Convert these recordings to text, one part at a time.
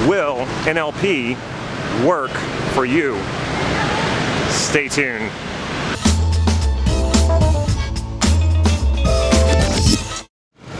Will NLP work for you? Stay tuned.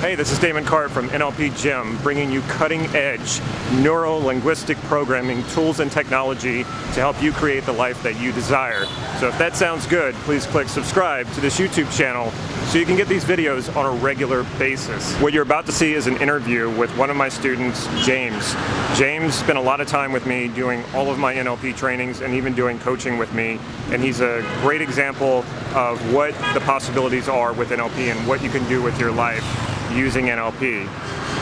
Hey, this is Damon Cart from NLP Gym, bringing you cutting-edge Neuro Linguistic Programming tools and technology to help you create the life that you desire. So if that sounds good, please click subscribe to this YouTube channel so you can get these videos on a regular basis. What you're about to see is an interview with one of my students, James. James spent a lot of time with me doing all of my NLP trainings and even doing coaching with me, and he's a great example of what the possibilities are with NLP and what you can do with your life using NLP.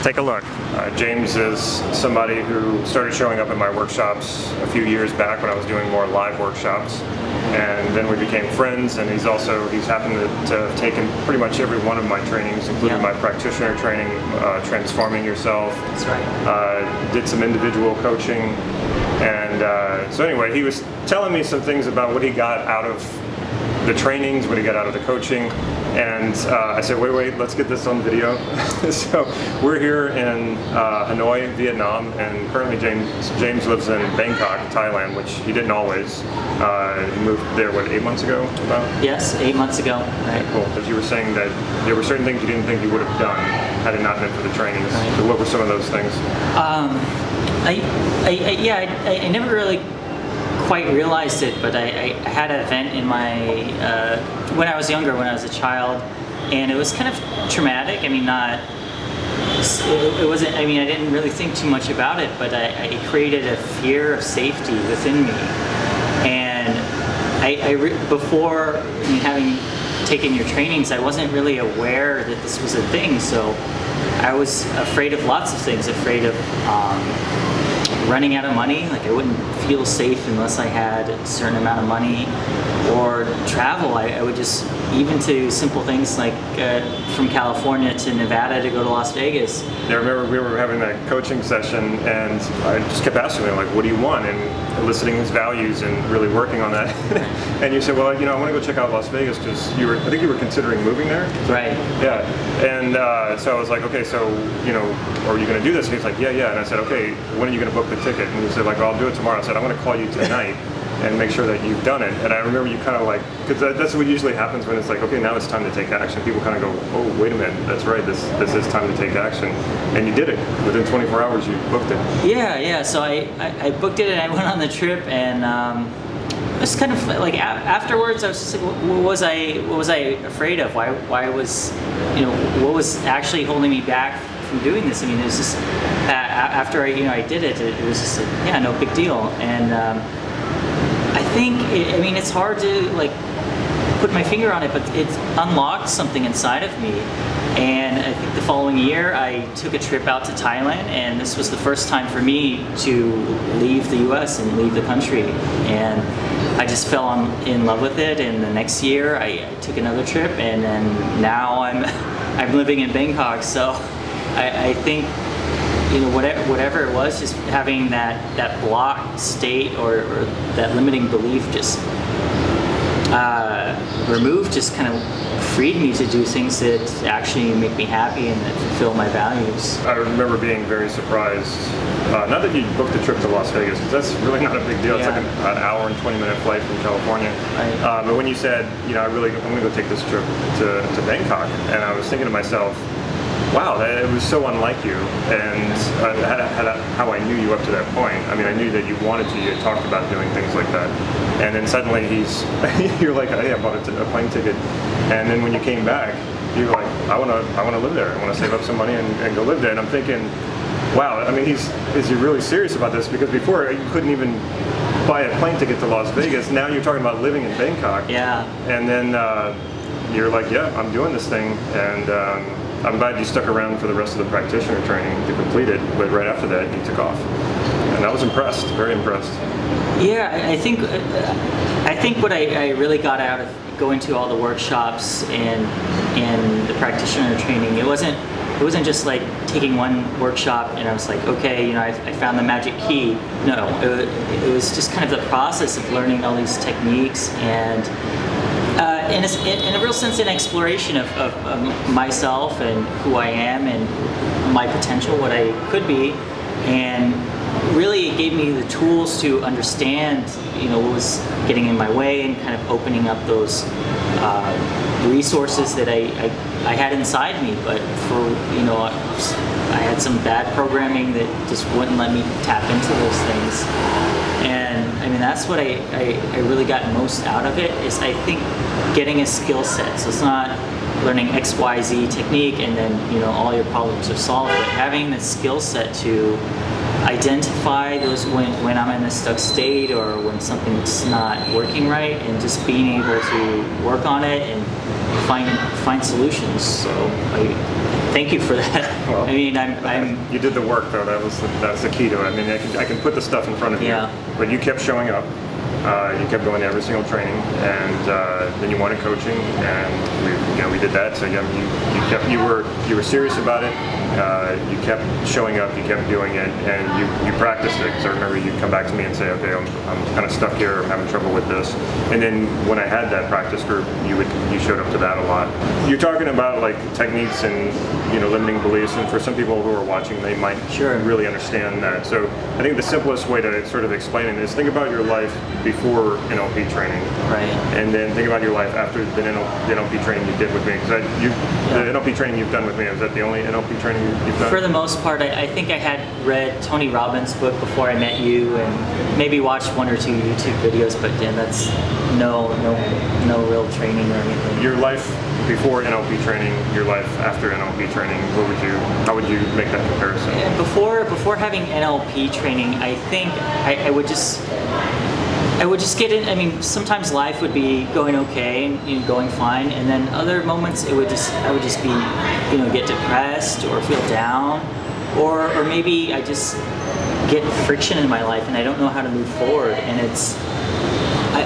Take a look. James is somebody who started showing up at my workshops a few years back when I was doing more live workshops, and then we became friends, and he's happened to have taken pretty much every one of my trainings, including my practitioner training, Transforming Yourself. That's right. Did some individual coaching, and so anyway, he was telling me some things about what he got out of the trainings, what he got out of the coaching, and I said, wait, let's get this on video. So we're here in Hanoi, Vietnam, and currently James lives in Bangkok, Thailand, which he didn't always. He moved there, what, 8 months ago? About? Yes, 8 months ago. Right. Cool. As you were saying that there were certain things you didn't think you would have done had it not been for the trainings. Right. So what were some of those things? I never really quite realized it, but I had an event in my when I was younger, when I was a child, and it was kind of traumatic. I mean, it wasn't. I mean, I didn't really think too much about it, but I created a fear of safety within me, and before having taken your trainings, I wasn't really aware that this was a thing. So I was afraid of lots of things. Afraid of running out of money, like I wouldn't feel safe unless I had a certain amount of money, or travel. I would just, even to simple things like from California to Nevada to go to Las Vegas. Yeah, I remember we were having that coaching session, and I just kept asking him, like, what do you want? And eliciting his values and really working on that. And you said, well, I want to go check out Las Vegas because I think you were considering moving there. Right. Yeah. And so I was like, okay, so, are you going to do this? And he was like, yeah. And I said, okay, when are you going to book the ticket? And he said, like, well, I'll do it tomorrow. I said, I'm going to call you tonight and make sure that you've done it. And I remember you kind of like, because that's what usually happens when it's like, okay, now it's time to take action. People kind of go, oh, wait a minute, that's right, this is time to take action. And you did it. Within 24 hours, you booked it. Yeah. So I booked it, and I went on the trip, and it's kind of like afterwards, I was just like, what was I afraid of? Why was, what was actually holding me back from doing this? I mean, it was just after I did it, it was just like, no big deal. And I think it's hard to like put my finger on it, but it unlocked something inside of me. And I think the following year I took a trip out to Thailand, and this was the first time for me to leave the US and leave the country. And I just fell in love with it, and the next year I took another trip, and then now I'm living in Bangkok. So I think whatever it was, just having that blocked state or that limiting belief just removed, just kind of freed me to do things that actually make me happy and that fulfill my values. I remember being very surprised, not that you booked the trip to Las Vegas, because that's really not a big deal. Yeah. It's like an hour and 20-minute flight from California. Right. But when you said, I'm going to go take this trip to Bangkok, and I was thinking to myself, wow, it was so unlike you, and how I knew you up to that point. I mean, I knew that you wanted to. You had talked about doing things like that, and then suddenly you're like, hey, I bought a plane ticket, and then when you came back, you're like, I want to live there. I want to save up some money and go live there. And I'm thinking, wow, I mean, is he really serious about this? Because before you couldn't even buy a plane ticket to Las Vegas. Now you're talking about living in Bangkok. Yeah. And then you're like, yeah, I'm doing this thing, and I'm glad you stuck around for the rest of the practitioner training to complete it, but right after that you took off. And I was impressed, very impressed. Yeah, I think what I really got out of going to all the workshops and the practitioner training, it wasn't just like taking one workshop and I was like, okay, I found the magic key. No, it was just kind of the process of learning all these techniques and in a real sense, an exploration of myself and who I am and my potential, what I could be, and really, it gave me the tools to understand, what was getting in my way, and kind of opening up those resources that I had inside me. But for, I had some bad programming that just wouldn't let me tap into those things. And I mean, that's what I really got most out of it, is I think getting a skill set. So it's not learning X, Y, Z technique and then, all your problems are solved, but having the skill set to identify those when I'm in a stuck state or when something's not working right, and just being able to work on it and find solutions. So I thank you for that. Well, I mean, I'm you did the work though. That's the key to it. I mean, I can put the stuff in front of you, but you kept showing up. You kept going to every single training, and then you wanted coaching, and we did that. So you were serious about it. You kept showing up, you kept doing it, and you practiced it. Because I remember you'd come back to me and say, okay, I'm kind of stuck here, I'm having trouble with this. And then when I had that practice group, you showed up to that a lot. You're talking about like techniques and limiting beliefs, and for some people who are watching, they might really understand that. So I think the simplest way to sort of explain it is think about your life before NLP training, right, and then think about your life after the NLP training you did with me. Because the NLP training you've done with me, is that the only NLP training you've done? For the most part, I think I had read Tony Robbins' book before I met you, and maybe watched 1 or 2 YouTube videos, but that's no real training or anything. Your life before NLP training, your life after NLP training, how would you make that comparison? Before having NLP training, I think I would just get in. I mean, sometimes life would be going okay and going fine, and then other moments I would just be, get depressed or feel down, or maybe I just get friction in my life and I don't know how to move forward, and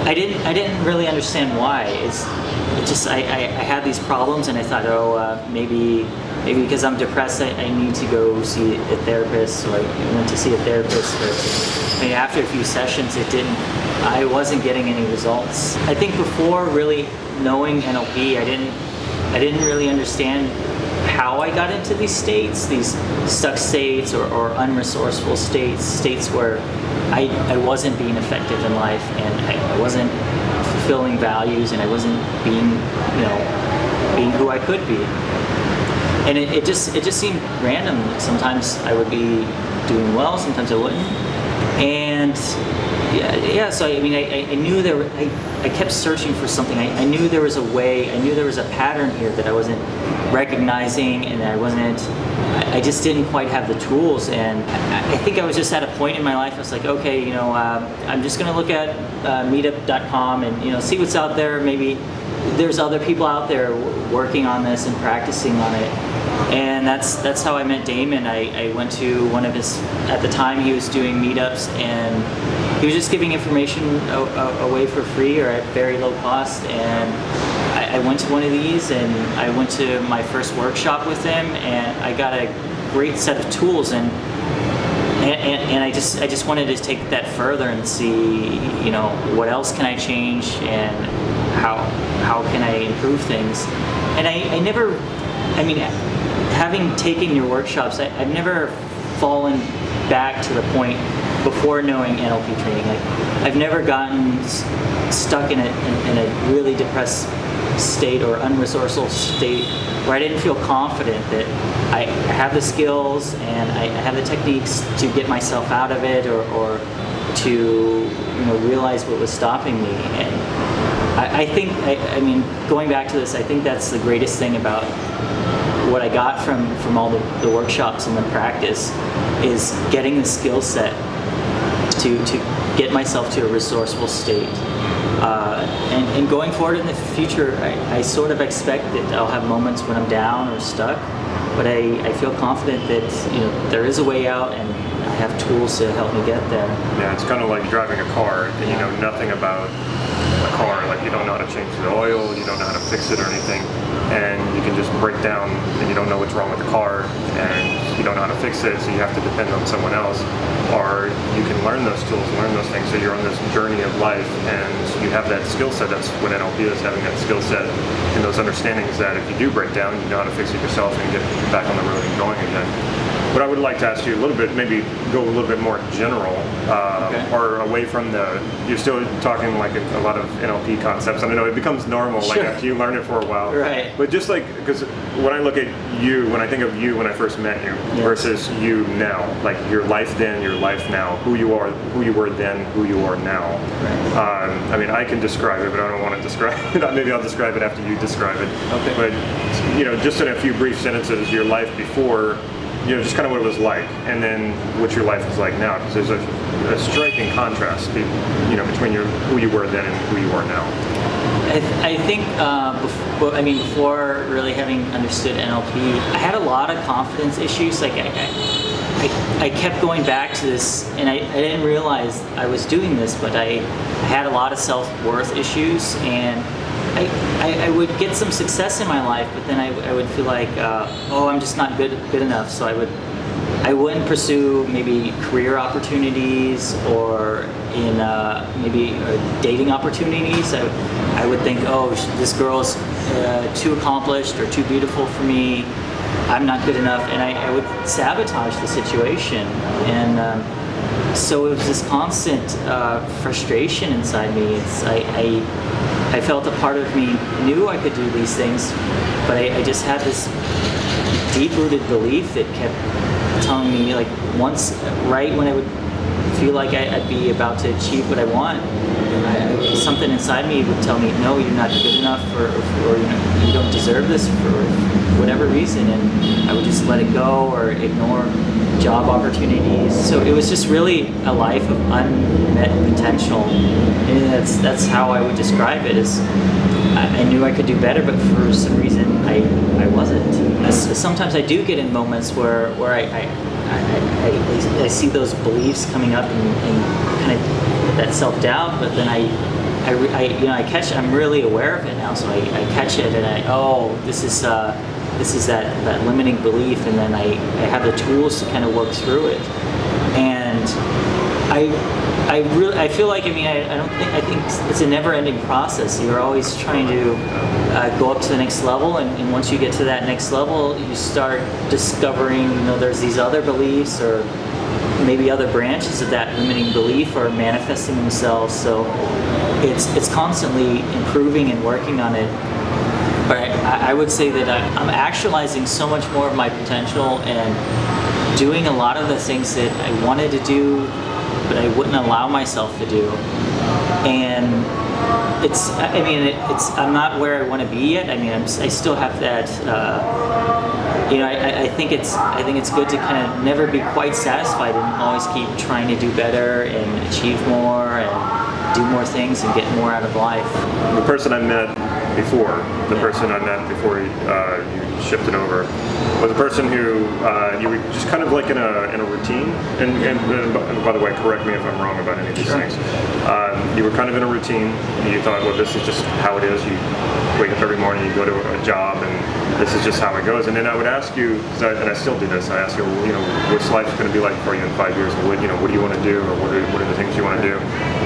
I didn't really understand why. It just I had these problems, and I thought, maybe because I'm depressed, I need to go see a therapist. So I went to see a therapist, but after a few sessions, I wasn't getting any results. I think before really knowing NLP, I didn't really understand how I got into these states, these stuck states or unresourceful states where I wasn't being effective in life, and I wasn't fulfilling values, and I wasn't being who I could be. And it just seemed random. Sometimes I would be doing well, sometimes I wouldn't. And so I mean, I knew I kept searching for something. I knew there was a way, I knew there was a pattern here that I wasn't recognizing, and I just didn't quite have the tools. And I think I was just at a point in my life, I was like, okay, I'm just gonna look at meetup.com and see what's out there. Maybe there's other people out there working on this and practicing on it. And that's how I met Damon. I went to one of his, at the time he was doing meetups, and he was just giving information away for free or at very low cost. And I went to one of these, and I went to my first workshop with him, and I got a great set of tools, and I just wanted to take that further and see, what else can I change, and how can I improve things. And having taken your workshops, I've never fallen back to the point before knowing NLP training. I've never gotten stuck in a really depressed state or unresourceful state where I didn't feel confident that I have the skills and I have the techniques to get myself out of it, or to realize what was stopping me. And I think, going back to this, I think that's the greatest thing about what I got from all the workshops and the practice, is getting the skill set to get myself to a resourceful state. And going forward in the future, I sort of expect that I'll have moments when I'm down or stuck, but I feel confident that there is a way out, and I have tools to help me get there. Yeah, it's kind of like driving a car and you know nothing about a car. Like you don't know how to change the oil, you don't know how to fix it or anything, and you can just break down and you don't know what's wrong with the car, and you don't know how to fix it, so you have to depend on someone else. Or you can learn those tools, learn those things, so you're on this journey of life and you have that skill set. That's what NLP is, having that skill set and those understandings that if you do break down, you know how to fix it yourself and get back on the road and going again. But I would like to ask you a little bit, maybe go a little bit more general, or away from you're still talking like a lot of NLP concepts. I don't know, it becomes normal like after you learn it for a while. Right. But just like, because when I look at you, when I think of you when I first met you versus you now, like your life then, your life now, who you were then, who you are now. Right. I mean, I can describe it, but I don't want to describe it. Maybe I'll describe it after you describe it. Okay. But, just in a few brief sentences, your life before, just kind of what it was like, and then what your life is like now, because there's a striking contrast, between who you were then and who you are now. I think before really having understood NLP, I had a lot of confidence issues. Like I kept going back to this, and I didn't realize I was doing this, but I had a lot of self-worth issues, and I would get some success in my life, but then I would feel like, I'm just not good enough. So I wouldn't pursue maybe career opportunities or in maybe dating opportunities. I would think, this girl's too accomplished or too beautiful for me. I'm not good enough, and I would sabotage the situation. And so it was this constant frustration inside me. I felt a part of me knew I could do these things, but I just had this deep-rooted belief that kept telling me, like, right when I would feel like I'd be about to achieve what I want, something inside me would tell me, no, you're not good enough, or you don't deserve this for whatever reason, and I would just let it go or ignore job opportunities. So it was just really a life of unmet potential, and that's how I would describe it. Is I knew I could do better, but for some reason I wasn't. Sometimes I do get in moments where I see those beliefs coming up and kind of that self-doubt, but then I catch. I'm really aware of it now, so I catch it, and this is that limiting belief, and then I have the tools to kind of work through it. And I feel like, I think it's a never-ending process. You're always trying to go up to the next level, and once you get to that next level, you start discovering, there's these other beliefs, or maybe other branches of that limiting belief are manifesting themselves. So it's constantly improving and working on it. But I would say that I'm actualizing so much more of my potential and doing a lot of the things that I wanted to do, but I wouldn't allow myself to do. And I'm not where I want to be yet. I still have that. I think it's good to kind of never be quite satisfied and always keep trying to do better and achieve more and do more things and get more out of life. The person I met before you shifted over, was a person who you were just kind of like in a routine. And by the way, correct me if I'm wrong about any of these things. You were kind of in a routine, and you thought, well, this is just how it is. You wake up every morning, you go to a job, and this is just how it goes. And then I would ask you, and I still do this, I ask you, what's life going to be like for you in 5 years? What do you want to do, or what are the things you want to do?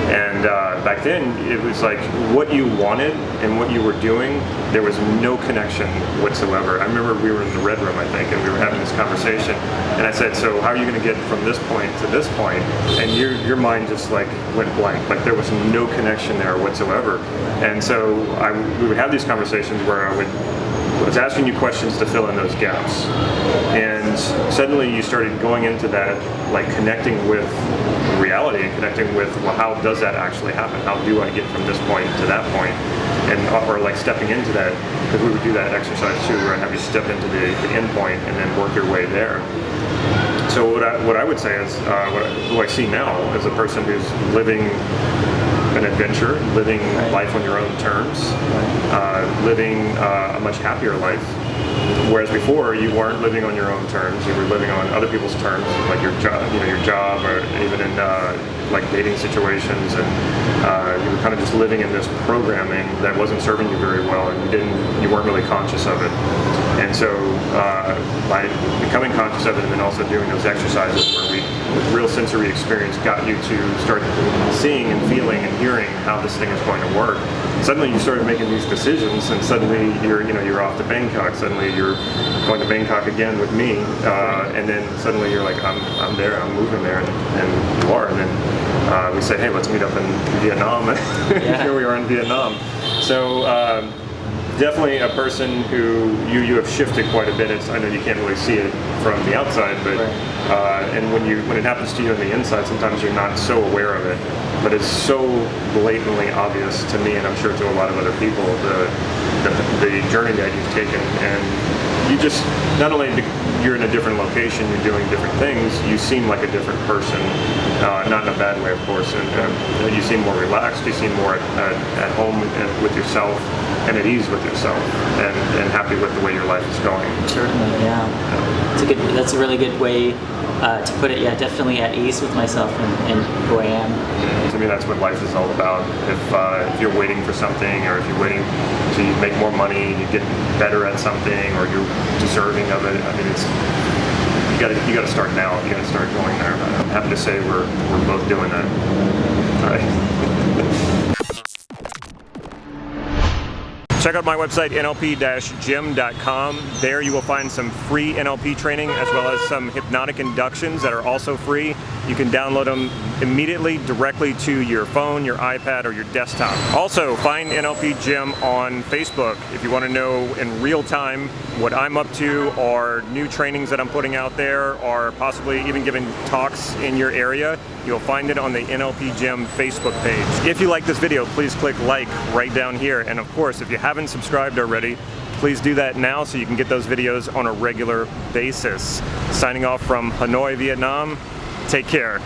And back then, it was like what you wanted and what you were doing, there was no connection whatsoever. I remember we were in the red room, I think, and we were having this conversation, and I said, so how are you going to get from this point to this point? And your mind just like went blank, like there was no connection there whatsoever. And so we would have these conversations where I was asking you questions to fill in those gaps, and suddenly you started going into that, like connecting with reality and connecting with, well, how does that actually happen? How do I get from this point to that point? And or like stepping into that, because we would do that exercise too, where I'd have you step into the end point and then work your way there. So what I would say is, who I see now as a person who's living an adventure, living life on your own terms, living a much happier life. Whereas before, you weren't living on your own terms; you were living on other people's terms, like your job, or even in like dating situations, and you were kind of just living in this programming that wasn't serving you very well, and you weren't really conscious of it. And so, by becoming conscious of it, and then also doing those exercises where we real sensory experience got you to start seeing and feeling and hearing how this thing is going to work. Suddenly you started making these decisions, and suddenly you're off to Bangkok. Suddenly you're going to Bangkok again with me, and then suddenly you're like, I'm there, I'm moving there, and you are. And then we say, hey, let's meet up in Vietnam. Yeah. Here we are in Vietnam. So definitely a person who you have shifted quite a bit. I know you can't really see it from the outside, but and when it happens to you on the inside, sometimes you're not so aware of it. But it's so blatantly obvious to me, and I'm sure to a lot of other people, the journey that you've taken. And you just, not only you're in a different location, you're doing different things, you seem like a different person, not in a bad way, of course, and you seem more relaxed, you seem more at home with yourself, and at ease with yourself, and happy with the way your life is going. Certainly, yeah. That's a really good way to put it. Yeah, definitely at ease with myself and who I am. To me, that's what life is all about. If you're waiting for something, or if you're waiting to make more money, you get better at something, or you're deserving of it, I mean, you got to start now. You got to start going there. I'm happy to say we're both doing that. All right. Check out my website, nlp-gym.com. There you will find some free NLP training, as well as some hypnotic inductions that are also free. You can download them immediately directly to your phone, your iPad, or your desktop. Also, find NLP Gym on Facebook if you want to know in real time what I'm up to, or new trainings that I'm putting out there, or possibly even giving talks in your area. You'll find it on the NLP Gym Facebook page. If you like this video, please click like right down here. And of course, if you haven't subscribed already, please do that now so you can get those videos on a regular basis. Signing off from Hanoi, Vietnam. Take care.